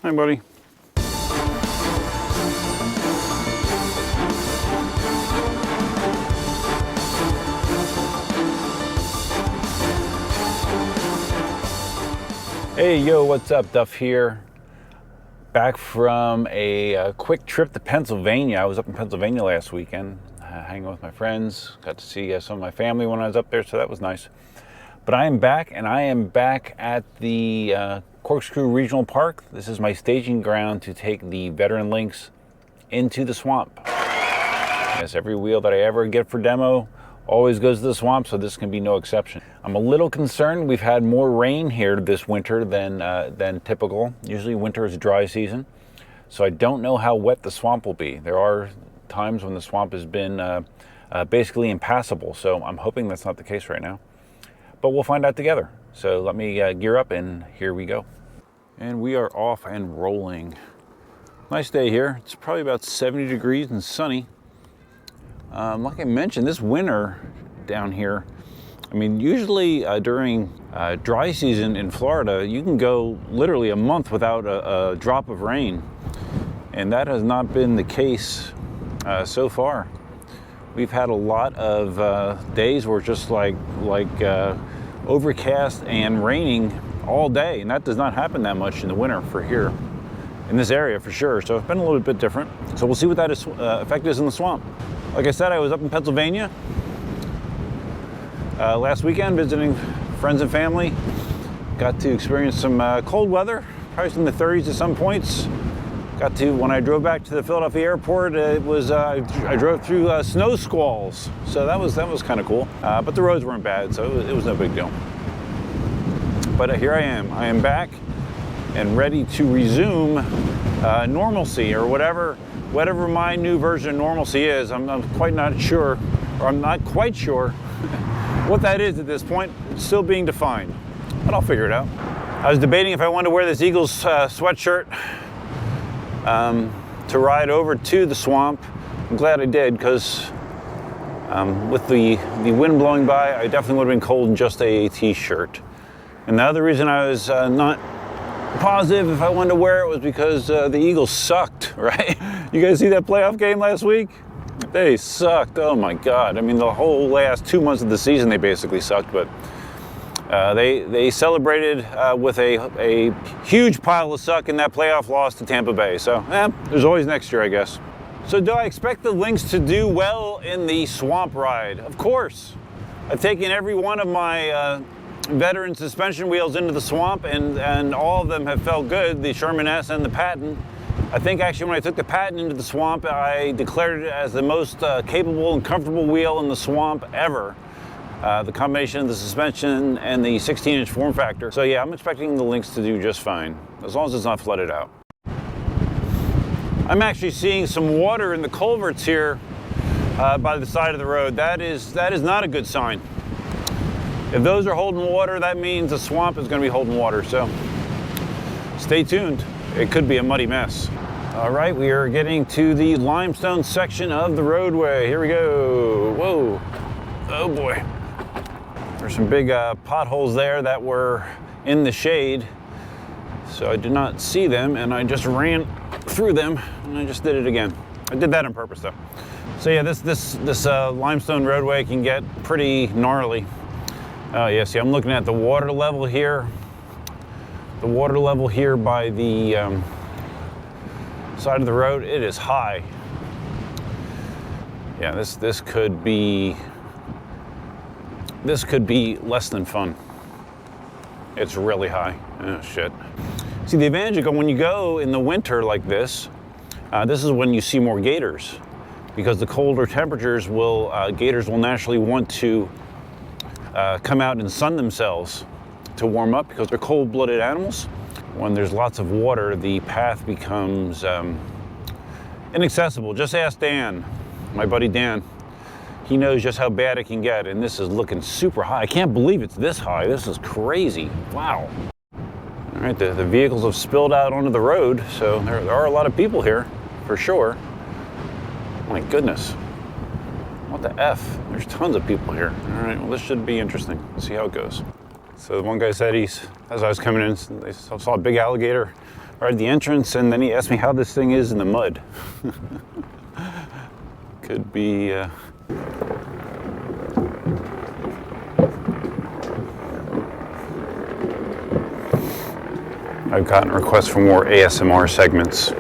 Hi, buddy. Hey, yo, what's up? Duff here. Back from a quick trip to Pennsylvania. I was up in Pennsylvania last weekend, hanging with my friends. Got to see some of my family when I was up there, so that was nice. But I am back, and I am back at the Corkscrew Regional Park. This is my staging ground to take the veteran Lynx into the swamp. Yes, every wheel that I ever get for demo always goes to the swamp, so this can be no exception. I'm a little concerned. We've had more rain here this winter than typical. Usually winter is dry season, so I don't know how wet the swamp will be. There are times when the swamp has been basically impassable, so I'm hoping that's not the case right now. But we'll find out together. So let me gear up, and here we go. And we are off and rolling. Nice day here. It's probably about 70 degrees and sunny. Like I mentioned, this winter down here, I mean, usually during dry season in Florida, you can go literally a month without a drop of rain. And that has not been the case so far. We've had a lot of days where it's just like overcast and raining all day. And that does not happen that much in the winter for here in this area for sure. So it's been a little bit different. So we'll see what that effect is in the swamp. Like I said, I was up in Pennsylvania last weekend visiting friends and family. Got to experience some cold weather, probably in the 30s at some points. Got to, when I drove back to the Philadelphia airport, it was, I drove through snow squalls. So that was kind of cool. But the roads weren't bad, so it was no big deal. But here I am back and ready to resume normalcy, or whatever my new version of normalcy is. I'm quite not sure, or I'm not quite sure what that is at this point. It's still being defined, but I'll figure it out. I was debating if I wanted to wear this Eagles sweatshirt to ride over to the swamp. I'm glad I did, because with the wind blowing by, I definitely would have been cold in just a t-shirt. And the other reason I was not positive if I wanted to wear it was because the Eagles sucked, right? You guys see that playoff game last week? They sucked. Oh my God. I mean, the whole last 2 months of the season, they basically sucked, but they celebrated with a huge pile of suck in that playoff loss to Tampa Bay. So there's always next year, I guess. So do I expect the Lynx to do well in the swamp ride? Of course. I've taken every one of my veteran suspension wheels into the swamp, and all of them have felt good, the Sherman S and the Patton. I think actually when I took the Patton into the swamp, I declared it as the most capable and comfortable wheel in the swamp ever. The combination of the suspension and the 16-inch form factor. So yeah, I'm expecting the Lynx to do just fine, as long as it's not flooded out. I'm actually seeing some water in the culverts here by the side of the road. That is not a good sign. If those are holding water, that means the swamp is going to be holding water, so stay tuned. It could be a muddy mess. All right, we are getting to the limestone section of the roadway. Here we go. Whoa. Oh boy. There's some big potholes there that were in the shade, so I did not see them, and I just ran through them, and I just did it again. I did that on purpose, though. So yeah, this limestone roadway can get pretty gnarly. Yeah, see, I'm looking at the water level here. The water level here by the side of the road, it is high. Yeah, this could be less than fun. It's really high. Oh shit. See, the advantage of when you go in the winter like this, this is when you see more gators, because the colder temperatures will gators will naturally want to come out and sun themselves to warm up, because they're cold-blooded animals. When there's lots of water, the path becomes inaccessible. Just ask Dan, my buddy Dan. He knows just how bad it can get, and this is looking super high. I can't believe it's this high. This is crazy. Wow. All right, the vehicles have spilled out onto the road, so there are a lot of people here, for sure. My goodness. What the F? There's tons of people here. All right, well, this should be interesting. Let's see how it goes. So one guy said as I was coming in, they saw a big alligator right at the entrance, and then he asked me how this thing is in the mud. Could be I've gotten requests for more ASMR segments.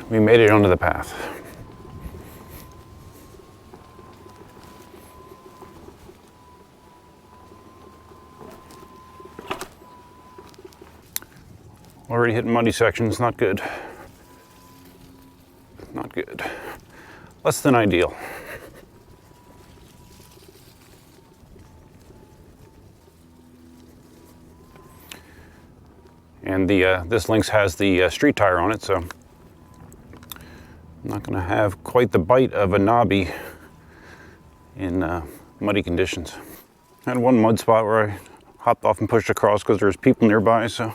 We made it onto the path. Already hitting muddy sections, not good. Not good. Less than ideal. And this Lynx has the street tire on it, so I'm not going to have quite the bite of a knobby in muddy conditions. I had one mud spot where I hopped off and pushed across because there was people nearby, so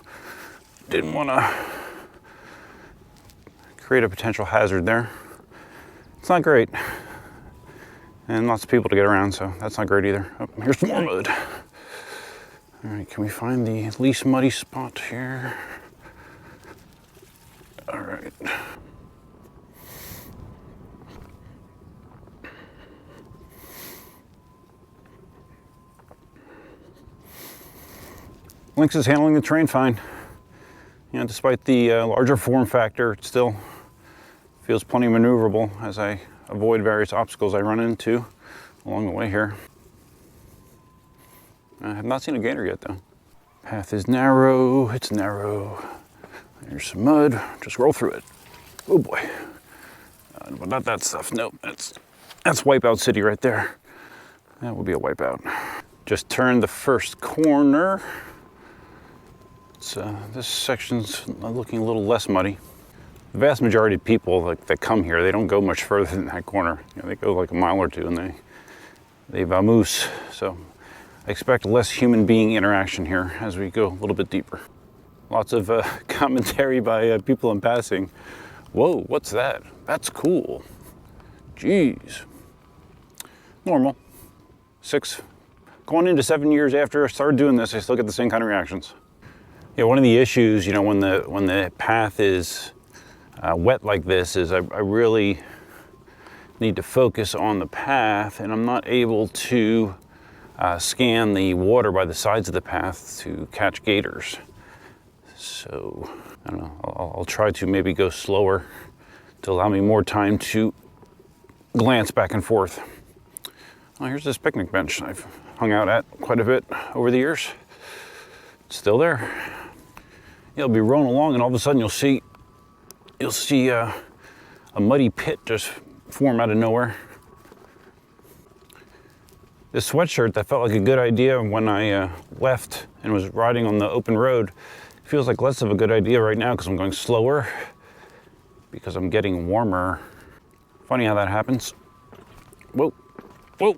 didn't want to create a potential hazard there. It's not great. And lots of people to get around, so that's not great either. Oh, here's some more mud. All right, can we find the least muddy spot here? All right. Lynx is handling the terrain fine. You know, despite the larger form factor, it still feels plenty maneuverable as I avoid various obstacles I run into along the way here. I have not seen a gator yet, though. Path is narrow, it's narrow. There's some mud, just roll through it. Oh boy. But not that stuff, nope, that's Wipeout City right there. That would be a wipeout. Just turned the first corner. This section's looking a little less muddy. The vast majority of people that come here, they don't go much further than that corner. You know, they go like a mile or two and they vamoose. So I expect less human being interaction here as we go a little bit deeper. Lots of commentary by people in passing. Whoa, what's that? That's cool. Jeez. Normal. Going into 7 years after I started doing this, I still get the same kind of reactions. Yeah, one of the issues, you know, when the path is wet like this is I really need to focus on the path, and I'm not able to scan the water by the sides of the path to catch gators. So, I don't know, I'll try to maybe go slower to allow me more time to glance back and forth. Oh, here's this picnic bench I've hung out at quite a bit over the years. It's still there. You'll be rolling along and all of a sudden you'll see a muddy pit just form out of nowhere. This sweatshirt that felt like a good idea when I left and was riding on the open road feels like less of a good idea right now because I'm going slower because I'm getting warmer. Funny how that happens. Whoa, whoa.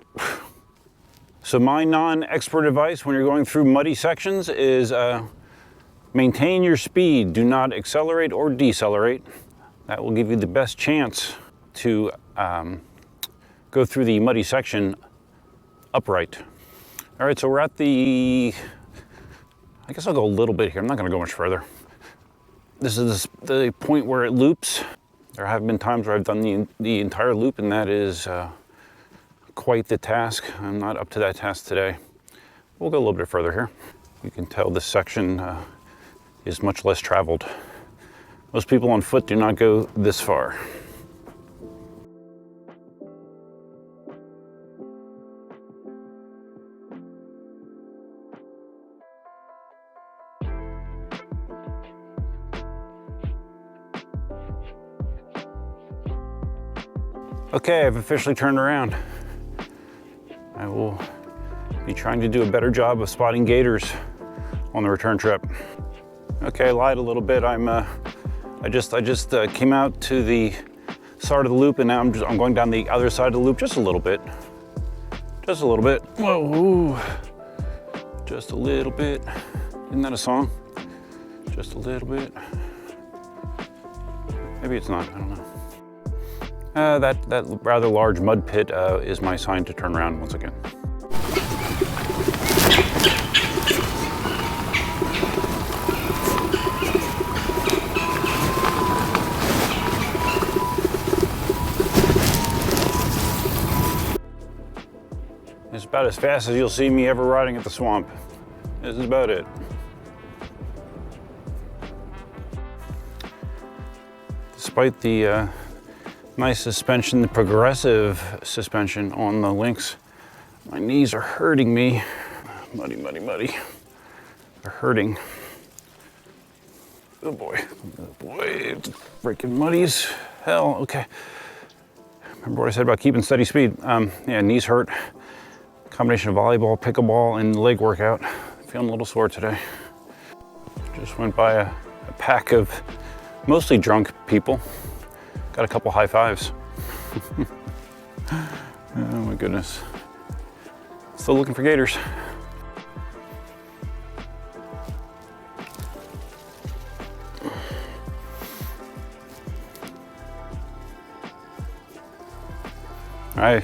So my non-expert advice when you're going through muddy sections is maintain your speed. Do not accelerate or decelerate. That will give you the best chance to go through the muddy section upright. All right, so we're at I guess I'll go a little bit here. I'm not gonna go much further. This is the point where it loops. There have been times where I've done the entire loop, and that is quite the task. I'm not up to that task today. We'll go a little bit further here. You can tell this section is much less traveled. Most people on foot do not go this far. Okay, I've officially turned around. I will be trying to do a better job of spotting gators on the return trip. Okay, I lied a little bit. I just came out to the start of the loop, and now I'm going down the other side of the loop just a little bit. Just a little bit. Whoa, ooh. Just a little bit. Isn't that a song? Just a little bit. Maybe it's not, I don't know. That rather large mud pit is my sign to turn around once again. It's about as fast as you'll see me ever riding at the swamp. This is about it. Despite the nice suspension, the progressive suspension on the Lynx, my knees are hurting me. Muddy, muddy, muddy. They're hurting. Oh boy, it's freaking muddy as hell. Okay. Remember what I said about keeping steady speed? Yeah, knees hurt. Combination of volleyball, pickleball, and leg workout. Feeling a little sore today. Just went by a pack of mostly drunk people. Got a couple high fives. Oh my goodness. Still looking for gators. All right.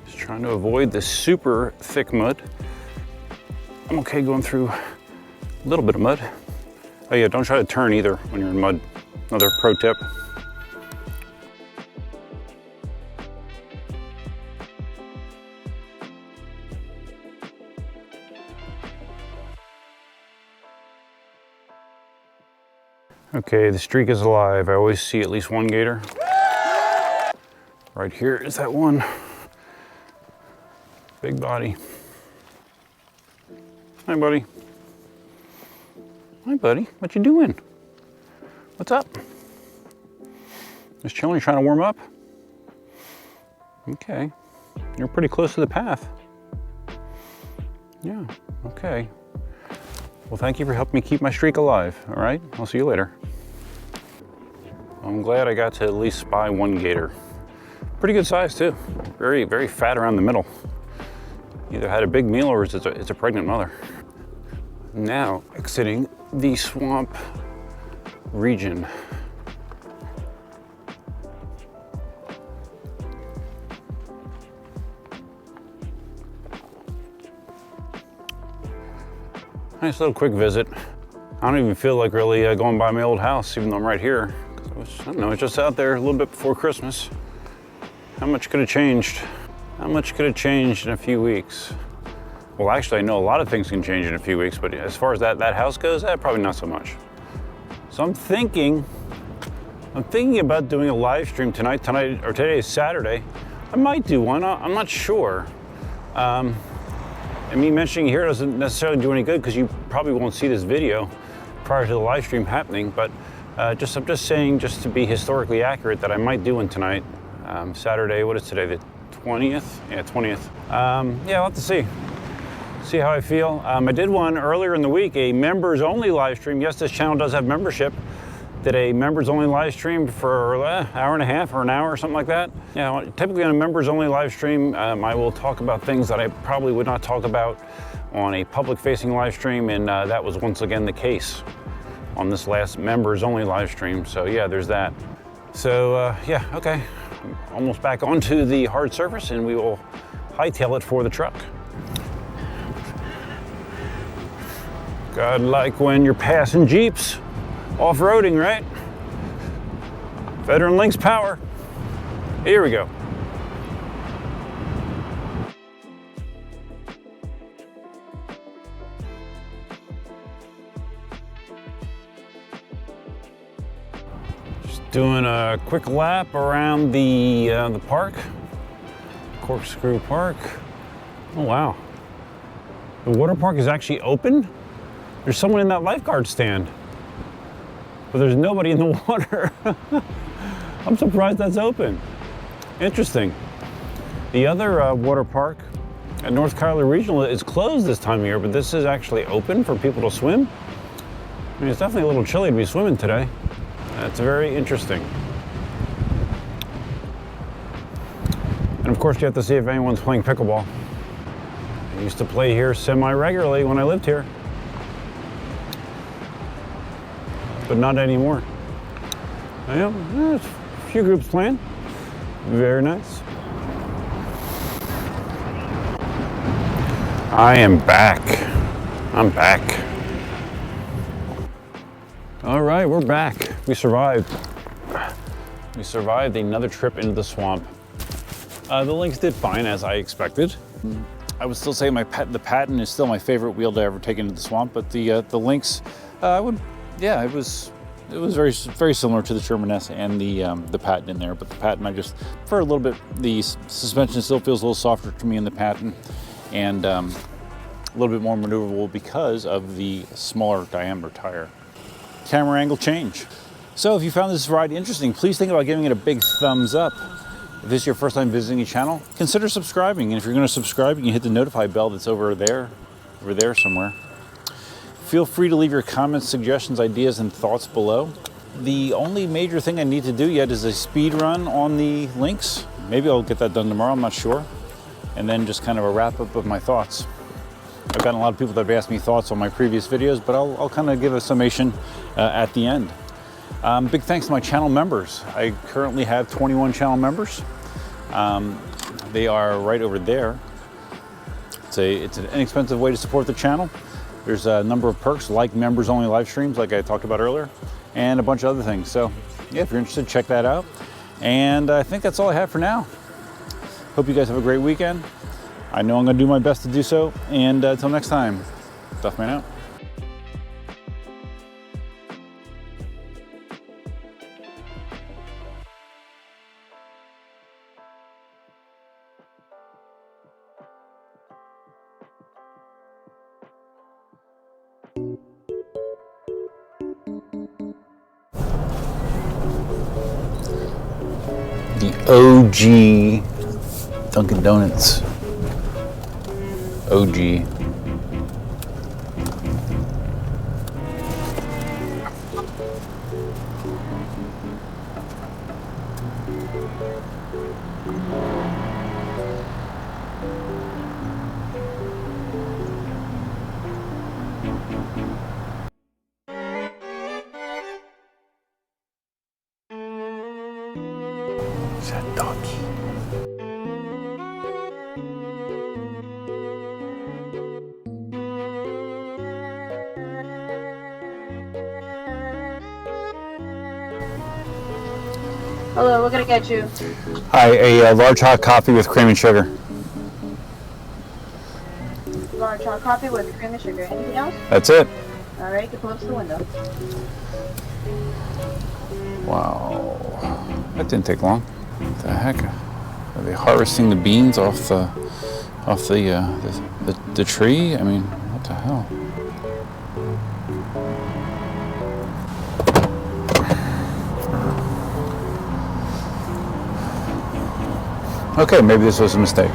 Just trying to avoid the super thick mud. I'm okay going through a little bit of mud. Oh yeah, don't try to turn either when you're in mud. Another pro tip. Okay, the streak is alive. I always see at least one gator. Right here is that one. Big body. Hi, buddy. Hi, buddy. What you doing? What's up? Just chilling, trying to warm up? Okay. You're pretty close to the path. Yeah, okay. Well, thank you for helping me keep my streak alive, all right? I'll see you later. I'm glad I got to at least spy one gator. Pretty good size, too. Very, very fat around the middle. Either had a big meal or it's a pregnant mother. Now, exiting the swamp region. Nice little quick visit. I don't even feel like really going by my old house, even though I'm right here. I don't know, it's just out there a little bit before Christmas. How much could have changed? How much could have changed in a few weeks? Well, actually, I know a lot of things can change in a few weeks, but as far as that house goes, probably not so much. So I'm thinking about doing a live stream tonight, or today is Saturday. I might do one, I'm not sure. And me mentioning it here doesn't necessarily do any good because you probably won't see this video prior to the live stream happening, but I'm just saying, just to be historically accurate, that I might do one tonight. Saturday, what is today, the 20th? Yeah, 20th. Yeah, I'll have to see how I feel. I did one earlier in the week, a members only live stream. Yes, this channel does have membership. Did a members only live stream for an hour and a half or an hour or something like that. Yeah, typically on a members only live stream, I will talk about things that I probably would not talk about on a public facing live stream, and that was once again the case on this last members only live stream. So yeah, there's that. So yeah, okay. I'm almost back onto the hard surface and we will hightail it for the truck. God, like when you're passing Jeeps, off-roading, right? Veteran Lynx power. Here we go. Just doing a quick lap around the park, Corkscrew Park. Oh wow, the water park is actually open. There's someone in that lifeguard stand, but there's nobody in the water. I'm surprised that's open. Interesting. The other water park at North Carolina Regional is closed this time of year, but this is actually open for people to swim. I mean, it's definitely a little chilly to be swimming today. That's very interesting. And of course, you have to see if anyone's playing pickleball. I used to play here semi-regularly when I lived here, but not anymore. Yeah, there's a few groups playing. Very nice. I am back. I'm back. All right, we're back. We survived. We survived another trip into the swamp. The Lynx did fine, as I expected. I would still say the Patton is still my favorite wheel to ever take into the swamp, but the Lynx, it was very similar to the Sherman S and the Patton in there. But the Patton, I just prefer a little bit. The suspension still feels a little softer to me in the Patton, and a little bit more maneuverable because of the smaller diameter tire. Camera angle change. So if you found this ride interesting, please think about giving it a big thumbs up. If this is your first time visiting the channel, consider subscribing. And if you're going to subscribe, you can hit the notify bell that's over there somewhere. Feel free to leave your comments, suggestions, ideas, and thoughts below. The only major thing I need to do yet is a speed run on the Lynx. Maybe I'll get that done tomorrow, I'm not sure. And then just kind of a wrap up of my thoughts. I've gotten a lot of people that have asked me thoughts on my previous videos, but I'll kind of give a summation at the end. Big thanks to my channel members. I currently have 21 channel members. They are right over there. It's an inexpensive way to support the channel. There's a number of perks like members only live streams like I talked about earlier, and a bunch of other things. So yeah, if you're interested, check that out. And I think that's all I have for now. Hope you guys have a great weekend. I know I'm going to do my best to do so. And until next time, Duffman out. The OG Dunkin' Donuts. OG. Is that doggy? Hello, what can I get you? Hi, a large hot coffee with cream and sugar. Large hot coffee with cream and sugar. Anything else? That's it. All right, you can pull up to the window. Wow, that didn't take long. What the heck? Are they harvesting the beans off the tree? I mean, what the hell? Okay, maybe this was a mistake.